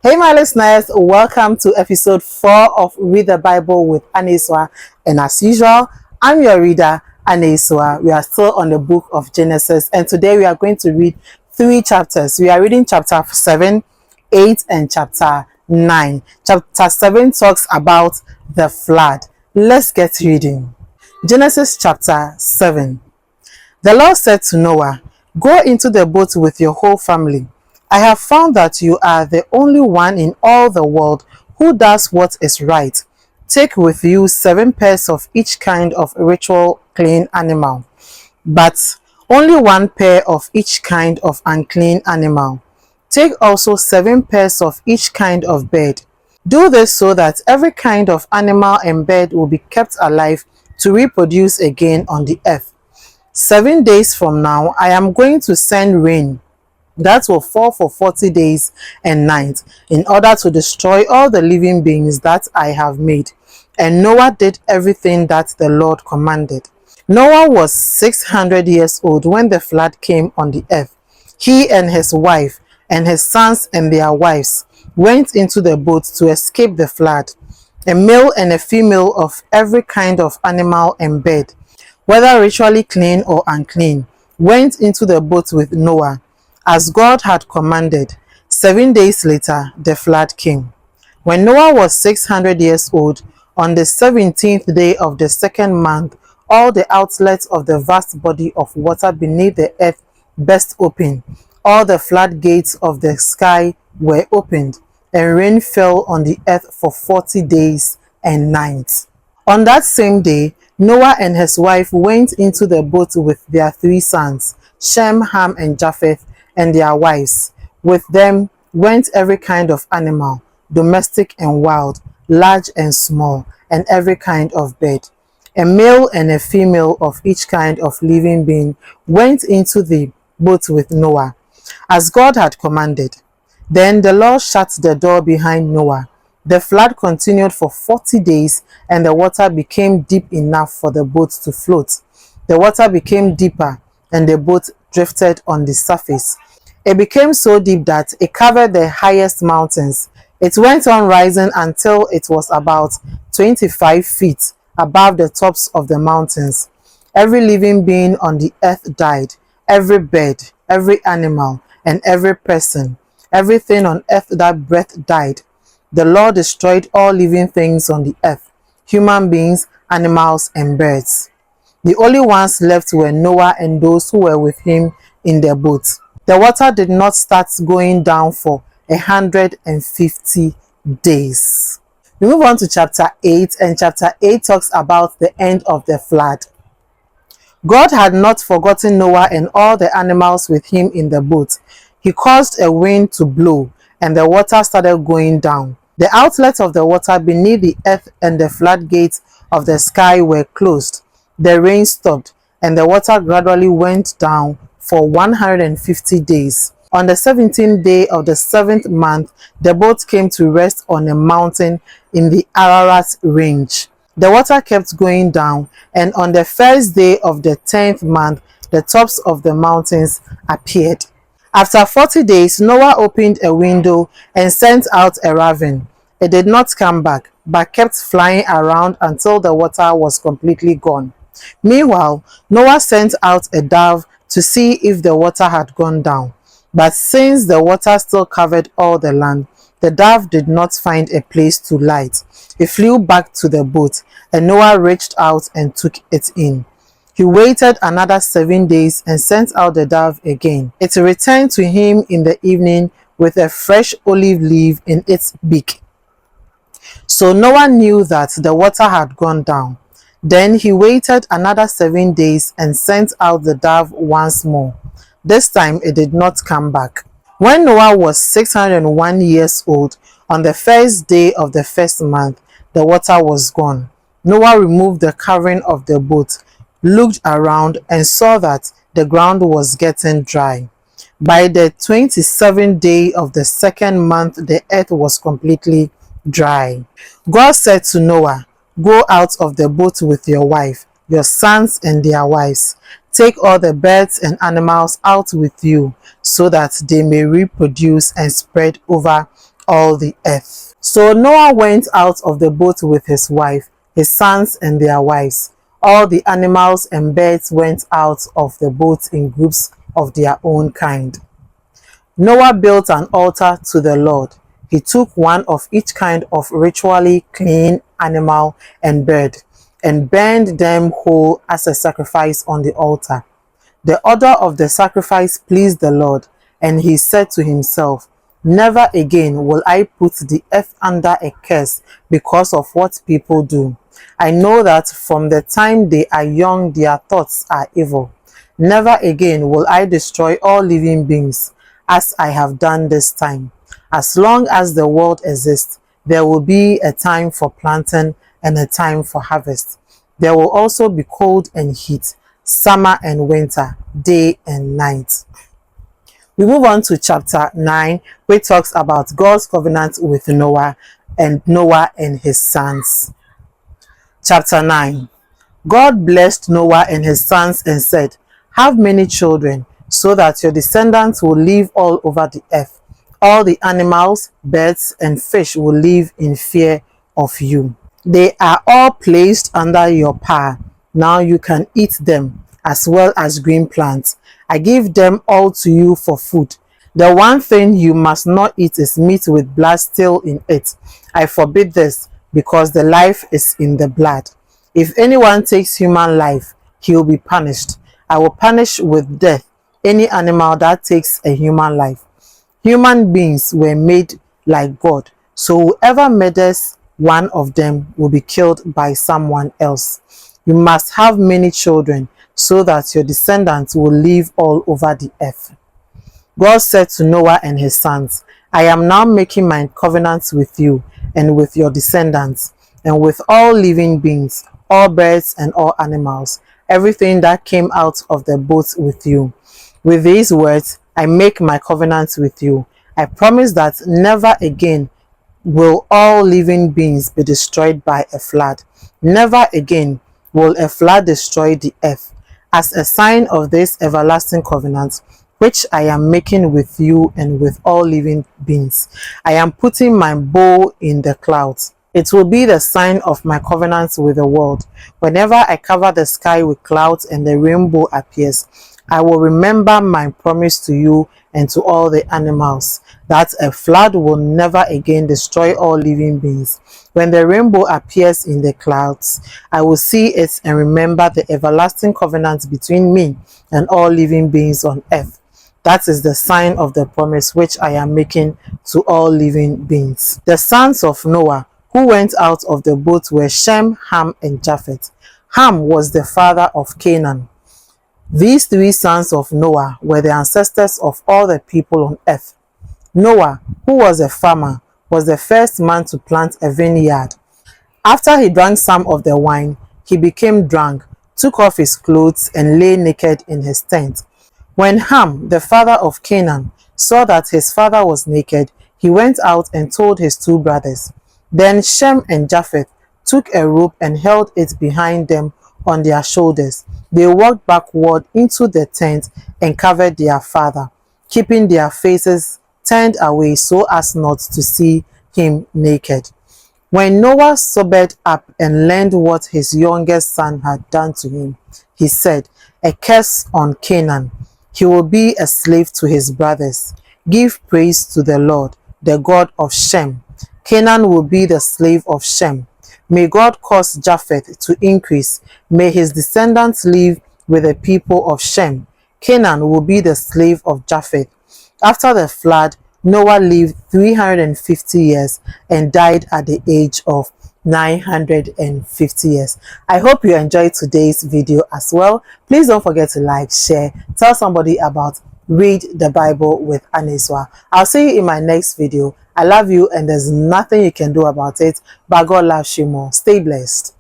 Hey my listeners, welcome to episode 4 of Read the Bible with Aneswa. And as usual, I'm your reader, Aneswa. We are still on the book of Genesis, and today we are going to read 3 chapters. We are reading chapter 7, 8, and chapter 9. Chapter 7 talks about the flood. Let's get reading. Genesis chapter 7. The Lord said to Noah, "Go into the boat with your whole family. I have found that you are the only one in all the world who does what is right. Take with you 7 pairs of each kind of ritual clean animal, but only 1 pair of each kind of unclean animal. Take also 7 pairs of each kind of bird. Do this so that every kind of animal and bird will be kept alive to reproduce again on the earth. 7 days from now, I am going to send rain that will fall for 40 days and nights in order to destroy all the living beings that I have made." And Noah did everything that the Lord commanded. Noah was 600 years old when the flood came on the earth. He and his wife and his sons and their wives went into the boat to escape the flood. A male and a female of every kind of animal and bird, whether ritually clean or unclean, went into the boat with Noah, as God had commanded. 7 days later, the flood came. When Noah was 600 years old, on the 17th day of the 2nd month, all the outlets of the vast body of water beneath the earth burst open. All the floodgates of the sky were opened, and rain fell on the earth for 40 days and nights. On that same day, Noah and his wife went into the boat with their 3 sons, Shem, Ham, and Japheth, and their wives. With them went every kind of animal, domestic and wild, large and small, and every kind of bird. A male and a female of each kind of living being went into the boat with Noah, as God had commanded. Then the Lord shut the door behind Noah. The flood continued for 40 days, and the water became deep enough for the boat to float. The water became deeper, and the boat drifted on the surface. It became so deep that it covered the highest mountains. It went on rising until it was about 25 feet above the tops of the mountains. Every living being on the earth died, every bird, every animal, and every person. Everything on earth that breathed died. The Lord destroyed all living things on the earth, human beings, animals, and birds. The only ones left were Noah and those who were with him in the boat. The water did not start going down for 150 days. We move on to chapter 8, and chapter 8 talks about the end of the flood. God had not forgotten Noah and all the animals with him in the boat. He caused a wind to blow, and the water started going down. The outlets of the water beneath the earth and the floodgates of the sky were closed. The rain stopped, and the water gradually went down for 150 days. On the 17th day of the 7th month, the boat came to rest on a mountain in the Ararat range. The water kept going down, and on the first day of the 10th month, the tops of the mountains appeared. After 40 days, Noah opened a window and sent out a raven. It did not come back, but kept flying around until the water was completely gone. Meanwhile, Noah sent out a dove to see if the water had gone down. But since the water still covered all the land, the dove did not find a place to light. It flew back to the boat, and Noah reached out and took it in. He waited another 7 days and sent out the dove again. It returned to him in the evening with a fresh olive leaf in its beak. So Noah knew that the water had gone down. Then he waited another 7 days and sent out the dove once more. This time it did not come back. When Noah was 601 years old, on the first day of the 1st month, the water was gone. Noah removed the covering of the boat, looked around, and saw that the ground was getting dry. By the 27th day of the 2nd month, the earth was completely dry. God said to Noah, "Go out of the boat with your wife, your sons and their wives. Take all the birds and animals out with you, so that they may reproduce and spread over all the earth. So Noah went out of the boat with his wife, his sons and their wives. All the animals and birds went out of the boat in groups of their own kind. Noah built an altar to the Lord. He took one of each kind of ritually clean animal and bird and burned them whole as a sacrifice on the altar. The odor of the sacrifice pleased the Lord, and he said to himself, "Never again will I put the earth under a curse because of what people do. I know that from the time they are young their thoughts are evil. Never again will I destroy all living beings as I have done this time. As long as the world exists, there will be a time for planting and a time for harvest. There will also be cold and heat, summer and winter, day and night." We move on to chapter 9, which talks about God's covenant with Noah and his sons. Chapter 9. God blessed Noah and his sons and said, "Have many children, so that your descendants will live all over the earth. All the animals, birds, and fish will live in fear of you. They are all placed under your power. Now you can eat them, as well as green plants. I give them all to you for food. The one thing you must not eat is meat with blood still in it. I forbid this, because the life is in the blood. If anyone takes human life, he will be punished. I will punish with death any animal that takes a human life. Human beings were made like God, so whoever murders one of them will be killed by someone else. You must have many children, so that your descendants will live all over the earth." God said to Noah and his sons, "I am now making my covenants with you and with your descendants, and with all living beings, all birds and all animals, everything that came out of the boat with you. With these words, I make my covenant with you. I promise that never again will all living beings be destroyed by a flood. Never again will a flood destroy the earth. As a sign of this everlasting covenant, which I am making with you and with all living beings, I am putting my bow in the clouds. It will be the sign of my covenant with the world. Whenever I cover the sky with clouds and the rainbow appears, I will remember my promise to you and to all the animals, that a flood will never again destroy all living beings. When the rainbow appears in the clouds, I will see it and remember the everlasting covenant between me and all living beings on earth. That is the sign of the promise which I am making to all living beings." The sons of Noah who went out of the boat were Shem, Ham, and Japheth. Ham was the father of Canaan. These three sons of Noah were the ancestors of all the people on earth. Noah, who was a farmer, was the first man to plant a vineyard. After he drank some of the wine, he became drunk, took off his clothes, and lay naked in his tent. When Ham, the father of Canaan, saw that his father was naked, he went out and told his two brothers. Then Shem and Japheth took a rope and held it behind them on their shoulders. They walked backward into the tent and covered their father, keeping their faces turned away so as not to see him naked. When Noah sobered up and learned what his youngest son had done to him, he said, "A curse on Canaan. He will be a slave to his brothers. Give praise to the Lord, the God of Shem. Canaan will be the slave of Shem. May God cause Japheth to increase. May his descendants live with the people of Shem. Canaan will be the slave of Japheth." After the flood, Noah lived 350 years and died at the age of 950 years. I hope you enjoyed today's video as well. Please don't forget to like, share, tell somebody about Read the Bible with Aneswa. I'll see you in my next video. I love you and there's nothing you can do about it, but God loves you more. Stay blessed.